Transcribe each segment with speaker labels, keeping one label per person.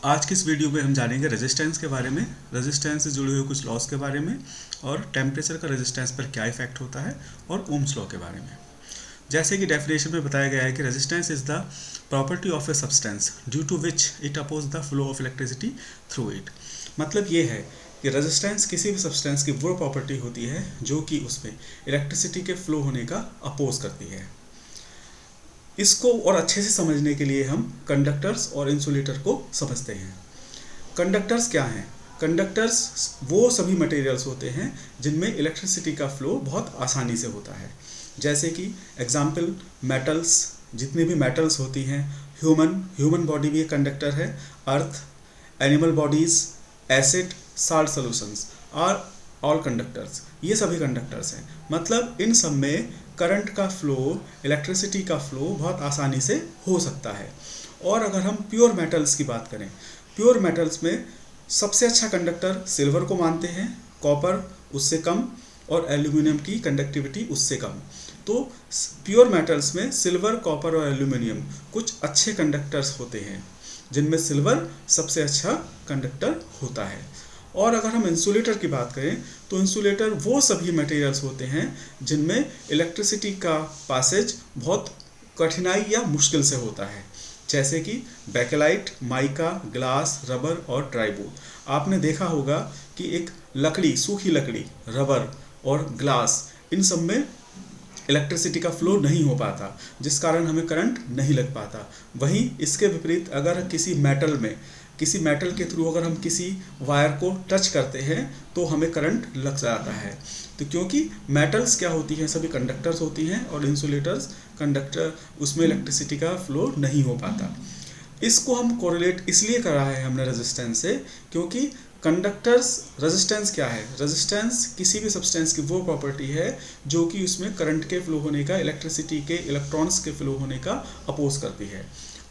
Speaker 1: आज की इस वीडियो में हम जानेंगे रेजिस्टेंस के बारे में, रेजिस्टेंस से जुड़े हुए कुछ लॉस के बारे में और टेम्परेचर का रेजिस्टेंस पर क्या इफेक्ट होता है और ओम्स लॉ के बारे में। जैसे कि डेफिनेशन में बताया गया है कि resistance is the property of a substance due to which it oppose the flow of electricity through it. मतलब ये है कि रेजिस्टेंस किसी भी सब्सटेंस की वो प्रॉपर्टी होती है जो कि उसमें इलेक्ट्रिसिटी के फ्लो होने का अपोज करती है। इसको और अच्छे से समझने के लिए हम कंडक्टर्स और इंसुलेटर को समझते हैं। कंडक्टर्स क्या हैं? कंडक्टर्स वो सभी मटेरियल्स होते हैं जिनमें इलेक्ट्रिसिटी का फ्लो बहुत आसानी से होता है। जैसे कि एग्जाम्पल मेटल्स, जितनी भी मेटल्स होती हैं, ह्यूमन बॉडी भी एक कंडक्टर है, earth, animal bodies, acid, salt solutions are all conductors. ये सभी कंडक्टर्स हैं। मतलब इन सब में करंट का फ्लो, इलेक्ट्रिसिटी का फ्लो बहुत आसानी से हो सकता है। और अगर हम प्योर मेटल्स की बात करें, प्योर मेटल्स में सबसे अच्छा कंडक्टर सिल्वर को मानते हैं, कॉपर उससे कम और एल्यूमिनियम की कंडक्टिविटी उससे कम। तो प्योर मेटल्स में सिल्वर, कॉपर और एल्यूमिनियम कुछ अच्छे कंडक्टर्स होते हैं, जिनमें सिल्वर सबसे अच्छा कंडक्टर होता है। और अगर हम इंसुलेटर की बात करें तो इंसुलेटर वो सभी मटेरियल्स होते हैं जिनमें इलेक्ट्रिसिटी का पासेज बहुत कठिनाई या मुश्किल से होता है। जैसे कि बैकेलाइट, माइका, ग्लास, रबर और ड्राईवुड। आपने देखा होगा कि एक लकड़ी, सूखी लकड़ी, रबर और ग्लास, इन सब में इलेक्ट्रिसिटी का फ्लो नहीं हो पाता, जिस कारण हमें करंट नहीं लग पाता। वहीं इसके विपरीत अगर किसी मेटल के थ्रू अगर हम किसी वायर को टच करते हैं तो हमें करंट लग जाता है। तो क्योंकि मेटल्स क्या होती हैं, सभी कंडक्टर्स होती हैं और इंसुलेटर्स कंडक्टर, उसमें इलेक्ट्रिसिटी का फ्लो नहीं हो पाता। इसको हम कोरिलेट इसलिए करा है हमने रेजिस्टेंस से, क्योंकि कंडक्टर्स, रेजिस्टेंस क्या है? रेजिस्टेंस किसी भी सब्सटेंस की वो प्रॉपर्टी है जो कि उसमें करंट के फ्लो होने का, इलेक्ट्रिसिटी के, इलेक्ट्रॉन्स के फ्लो होने का अपोज करती है।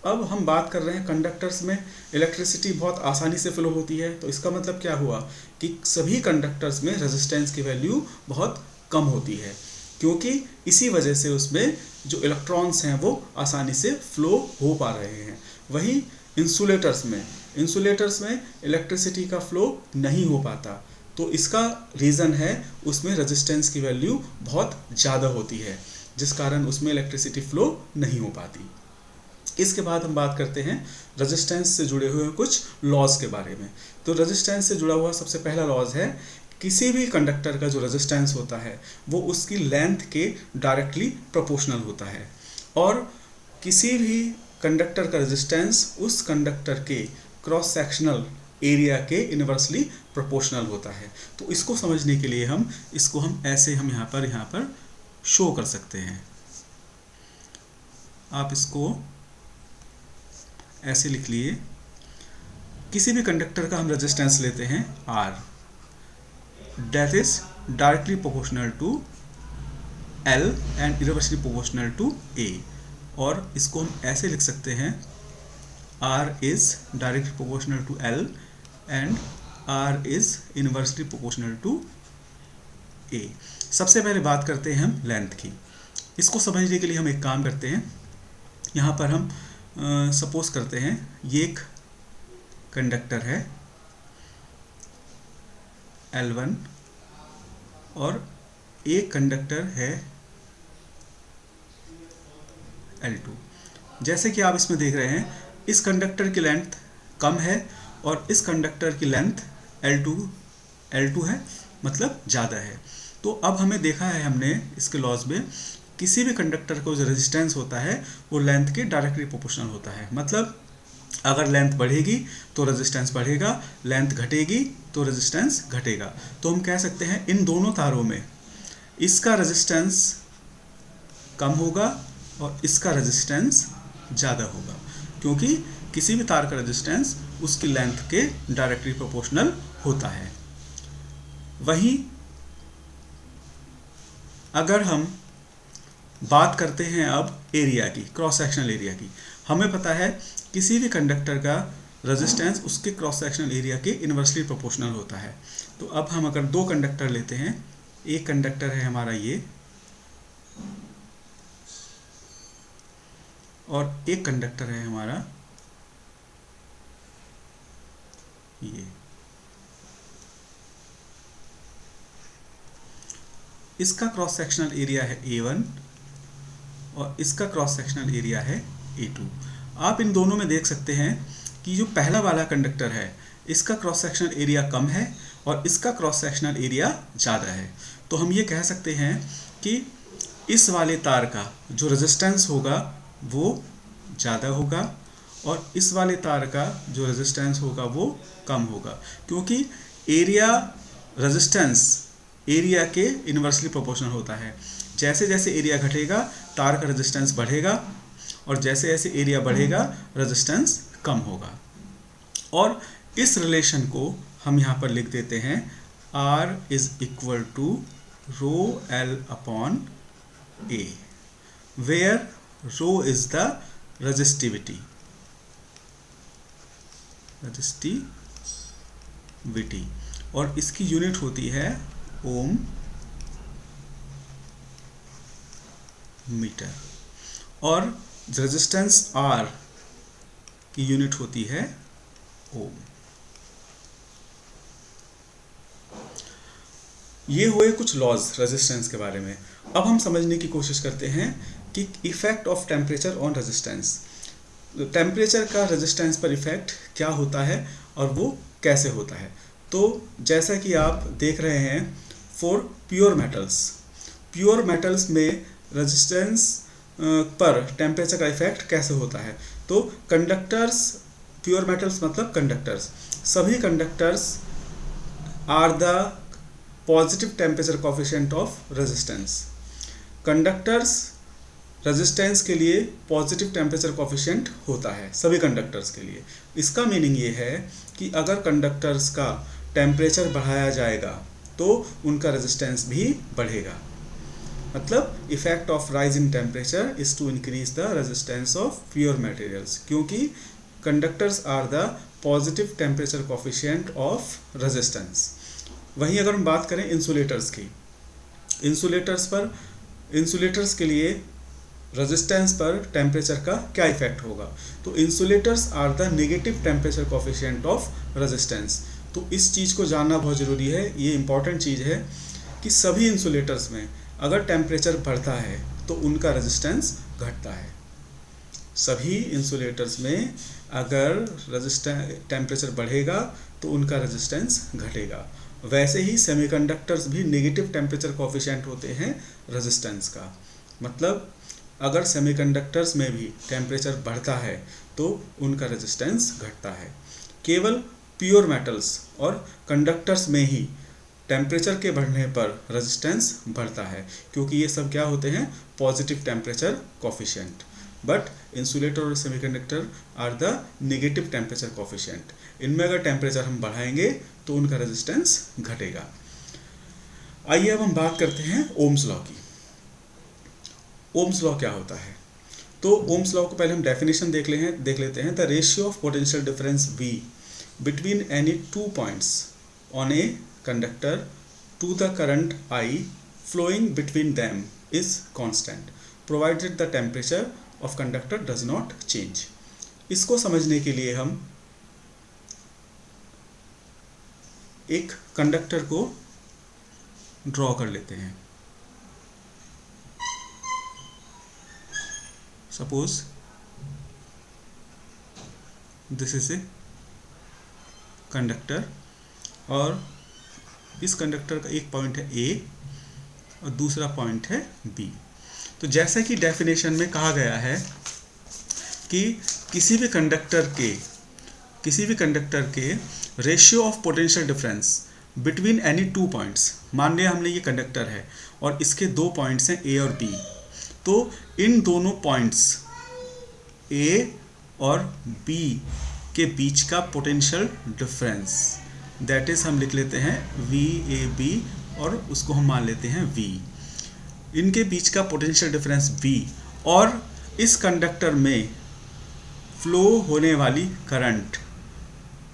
Speaker 1: अब हम बात कर रहे हैं कंडक्टर्स में इलेक्ट्रिसिटी बहुत आसानी से फ्लो होती है, तो इसका मतलब क्या हुआ कि सभी कंडक्टर्स में रेजिस्टेंस की वैल्यू बहुत कम होती है, क्योंकि इसी वजह से उसमें जो इलेक्ट्रॉन्स हैं वो आसानी से फ्लो हो पा रहे हैं। वहीं इंसुलेटर्स में इलेक्ट्रिसिटी का फ्लो नहीं हो पाता, तो इसका रीज़न है उसमें रेजिस्टेंस की वैल्यू बहुत ज़्यादा होती है, जिस कारण उसमें इलेक्ट्रिसिटी फ्लो नहीं हो पाती। इसके बाद हम बात करते हैं रेजिस्टेंस से जुड़े हुए कुछ लॉज के बारे में। तो रेजिस्टेंस से जुड़ा हुआ सबसे पहला लॉज है, किसी भी कंडक्टर का जो रेजिस्टेंस होता है वो उसकी लेंथ के डायरेक्टली प्रोपोर्शनल होता है, और किसी भी कंडक्टर का रेजिस्टेंस उस कंडक्टर के क्रॉस सेक्शनल एरिया के इनवर्सली प्रोपोर्शनल होता है। तो इसको समझने के लिए हम ऐसे हम यहाँ पर शो कर सकते हैं। आप इसको ऐसे लिख लिए, किसी भी कंडक्टर का हम रेजिस्टेंस लेते हैं R, that is directly proportional to L and inversely proportional to A। और इसको हम ऐसे लिख सकते हैं, R is directly proportional to L and R is inversely proportional to A। सबसे पहले बात करते हैं हम लेंथ की। इसको समझने के लिए हम एक काम करते हैं, यहाँ पर हम सपोज करते हैं ये एक कंडक्टर है L1 और एक कंडक्टर है L2। जैसे कि आप इसमें देख रहे हैं, इस कंडक्टर की लेंथ कम है और इस कंडक्टर की लेंथ L2 है, मतलब ज़्यादा है। तो अब हमें देखा है हमने इसके लॉज में, किसी भी कंडक्टर को जो रेजिस्टेंस होता है वो लेंथ के डायरेक्टली प्रोपोर्शनल होता है। मतलब अगर लेंथ बढ़ेगी तो रेजिस्टेंस बढ़ेगा, लेंथ घटेगी तो रेजिस्टेंस घटेगा। तो हम कह सकते हैं इन दोनों तारों में इसका रेजिस्टेंस कम होगा और इसका रेजिस्टेंस ज़्यादा होगा, क्योंकि किसी भी तार का रेजिस्टेंस उसकी लेंथ के डायरेक्टली प्रोपोर्शनल होता है। वहीं अगर हम बात करते हैं अब एरिया की, क्रॉस सेक्शनल एरिया की, हमें पता है किसी भी कंडक्टर का रेजिस्टेंस उसके क्रॉस सेक्शनल एरिया के इनवर्सली प्रोपोर्शनल होता है। तो अब हम अगर दो कंडक्टर लेते हैं, एक कंडक्टर है हमारा ये और एक कंडक्टर है हमारा ये। इसका क्रॉस सेक्शनल एरिया है A1 और इसका क्रॉस सेक्शनल एरिया है A2। आप इन दोनों में देख सकते हैं कि जो पहला वाला कंडक्टर है इसका क्रॉस सेक्शनल एरिया कम है और इसका क्रॉस सेक्शनल एरिया ज़्यादा है। तो हम ये कह सकते हैं कि इस वाले तार का जो रेजिस्टेंस होगा वो ज़्यादा होगा और इस वाले तार का जो रेजिस्टेंस होगा वो कम होगा, क्योंकि एरिया रेजिस्टेंस एरिया के इन्वर्सली प्रोपोर्शनल होता है। जैसे जैसे एरिया घटेगा तार का रेजिस्टेंस बढ़ेगा और जैसे जैसे एरिया बढ़ेगा रेजिस्टेंस कम होगा। और इस रिलेशन को हम यहाँ पर लिख देते हैं R is equal to rho L upon A, where rho is the resistivity और इसकी यूनिट होती है ओम मीटर और रेजिस्टेंस R की यूनिट होती है ओम। ये हुए कुछ लॉज रेजिस्टेंस के बारे में। अब हम समझने की कोशिश करते हैं कि effect of temperature on resistance, temperature का रेजिस्टेंस पर इफेक्ट क्या होता है और वो कैसे होता है। तो जैसा कि आप देख रहे हैं फॉर प्योर मेटल्स में रेजिस्टेंस पर टेम्परेचर का इफेक्ट कैसे होता है। तो कंडक्टर्स, प्योर मेटल्स मतलब कंडक्टर्स, सभी conductors are the positive temperature coefficient of resistance. Conductors resistance के लिए पॉजिटिव टेम्परेचर कोफिशिएंट होता है सभी कंडक्टर्स के लिए। इसका मीनिंग ये है कि अगर कंडक्टर्स का टेम्परेचर बढ़ाया जाएगा तो उनका रेजिस्टेंस भी बढ़ेगा। मतलब effect of rise in temperature is to increase the resistance of pure materials, क्योंकि conductors are the positive temperature coefficient of resistance. वहीं अगर हम बात करें इंसुलेटर्स की, इंसुलेटर्स के लिए रेजिस्टेंस पर टेम्परेचर का क्या इफेक्ट होगा। तो insulators are the negative temperature coefficient of resistance. तो इस चीज़ को जानना बहुत ज़रूरी है, ये इंपॉर्टेंट चीज़ है कि सभी इंसुलेटर्स में अगर टेम्परेचर बढ़ता है तो उनका रेजिस्टेंस घटता है। सभी इंसुलेटर्स में अगर टेम्परेचर बढ़ेगा तो उनका रेजिस्टेंस घटेगा। वैसे ही सेमीकंडक्टर्स भी नेगेटिव टेम्परेचर कोफिशिएंट होते हैं रेजिस्टेंस का। मतलब अगर सेमीकंडक्टर्स में भी टेम्परेचर बढ़ता है तो उनका रेजिस्टेंस घटता है। केवल प्योर मेटल्स और कंडक्टर्स में ही टेम्परेचर के बढ़ने पर रेजिस्टेंस बढ़ता है, क्योंकि ये सब क्या होते हैं positive temperature coefficient. But insulator और semiconductor are the negative temperature coefficient. इनमें अगर टेम्परेचर हम बढ़ाएंगे तो उनका रेजिस्टेंस घटेगा। आइए अब हम बात करते हैं ओम्स लॉ की। ओम्स लॉ क्या होता है। तो ओम्स लॉ को पहले हम डेफिनेशन देख लेते हैं। The ratio of potential difference V between any two points on a conductor to the current I flowing between them is constant provided the temperature of conductor does not change। इसको समझने के लिए हम एक conductor को draw कर लेते हैं। Suppose this is a conductor और इस कंडक्टर का एक पॉइंट है A और दूसरा पॉइंट है B। तो जैसे कि डेफिनेशन में कहा गया है कि किसी भी कंडक्टर के ratio of potential difference between any two points, मान लिया हमने ये कंडक्टर है और इसके दो पॉइंट्स हैं A और B, तो इन दोनों पॉइंट्स A और B के बीच का पोटेंशियल डिफरेंस, दैट इज हम लिख लेते हैं VAB और उसको हम मान लेते हैं V। इनके बीच का पोटेंशियल डिफरेंस V और इस कंडक्टर में फ्लो होने वाली करंट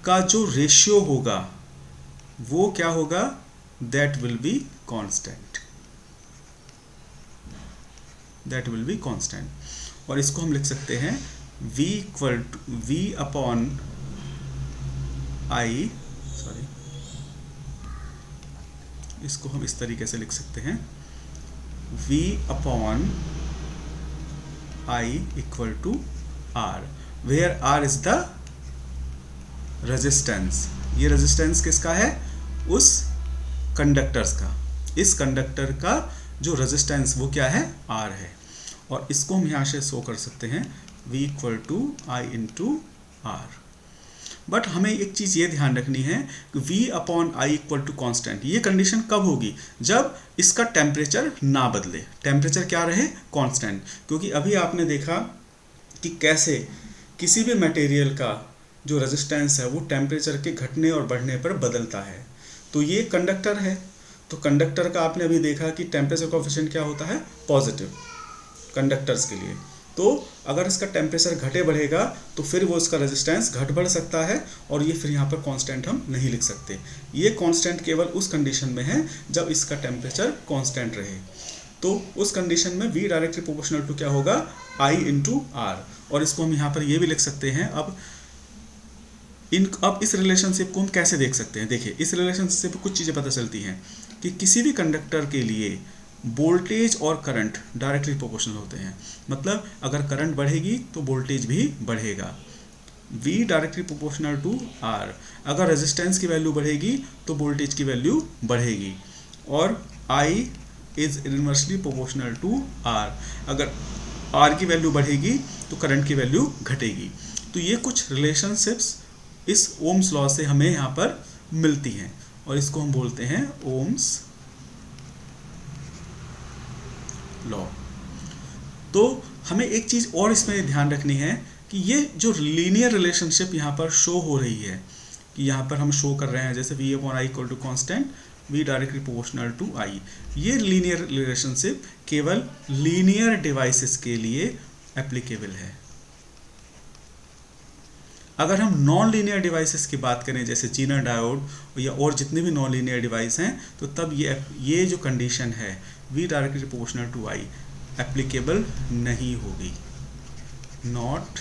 Speaker 1: का जो रेशियो होगा वो क्या होगा, दैट विल बी कांस्टेंट। और इसको हम लिख सकते हैं V अपॉन I इसको हम इस तरीके से लिख सकते हैं, V upon I equal to R, where R is the resistance. ये रेजिस्टेंस किसका है? उस कंडक्टर्स का। इस कंडक्टर का जो रेजिस्टेंस वो क्या है? R है। और इसको हम यहाँ से शो कर सकते हैं V equal to I into R। But हमें एक चीज़ ये ध्यान रखनी है कि V upon I equal to constant, ये कंडीशन कब होगी? जब इसका टेम्परेचर ना बदले, टेम्परेचर क्या रहे? कांस्टेंट। क्योंकि अभी आपने देखा कि कैसे किसी भी मटेरियल का जो रेजिस्टेंस है वो टेम्परेचर के घटने और बढ़ने पर बदलता है। तो ये कंडक्टर है, तो कंडक्टर का आपने अभी देखा कि टेम्परेचर कोएफिशिएंट क्या होता है? पॉजिटिव कंडक्टर्स के लिए। तो अगर इसका टेम्परेचर घटे बढ़ेगा तो फिर वो इसका रेजिस्टेंस घट बढ़ सकता है, और ये फिर यहाँ पर कांस्टेंट हम नहीं लिख सकते। ये कांस्टेंट केवल उस कंडीशन में है जब इसका टेम्परेचर कांस्टेंट रहे। तो उस कंडीशन में V डायरेक्टली प्रोपोर्शनल टू क्या होगा? I into R। और इसको हम यहाँ पर ये भी लिख सकते हैं। अब इस रिलेशनशिप को हम कैसे देख सकते हैं? देखिए, इस रिलेशनशिप से कुछ चीज़ें पता चलती हैं कि किसी भी कंडक्टर के लिए वोल्टेज और करंट डायरेक्टली प्रोपोर्शनल होते हैं। मतलब अगर करंट बढ़ेगी तो वोल्टेज भी बढ़ेगा। V directly proportional to R। अगर रेजिस्टेंस की वैल्यू बढ़ेगी तो वोल्टेज की वैल्यू बढ़ेगी। और I is inversely proportional to R। अगर R की वैल्यू बढ़ेगी तो करंट की वैल्यू घटेगी। तो ये कुछ रिलेशनशिप्स इस ओम्स लॉ से हमें यहाँ पर मिलती हैं, और इसको हम बोलते हैं ओम्स लॉ। तो हमें एक चीज़ और इसमें ध्यान रखनी है कि ये जो लीनियर रिलेशनशिप यहाँ पर शो हो रही है, कि यहाँ पर हम शो कर रहे हैं जैसे V upon I equal to constant, V directly proportional to I, ये लीनियर रिलेशनशिप केवल लीनियर डिवाइसेस के लिए एप्लीकेबल है। अगर हम नॉन लीनियर डिवाइसेस की बात करें जैसे जीनर डायोड या और जितने भी नॉन लीनियर डिवाइस हैं, तो तब ये जो कंडीशन है V directly proportional to I applicable नहीं होगी, नॉट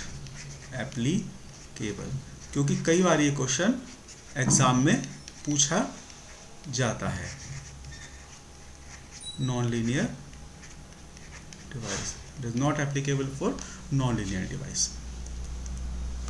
Speaker 1: एप्लीकेबल। क्योंकि कई बार ये क्वेश्चन एग्जाम में पूछा जाता है। Non linear device it is not applicable for non linear device.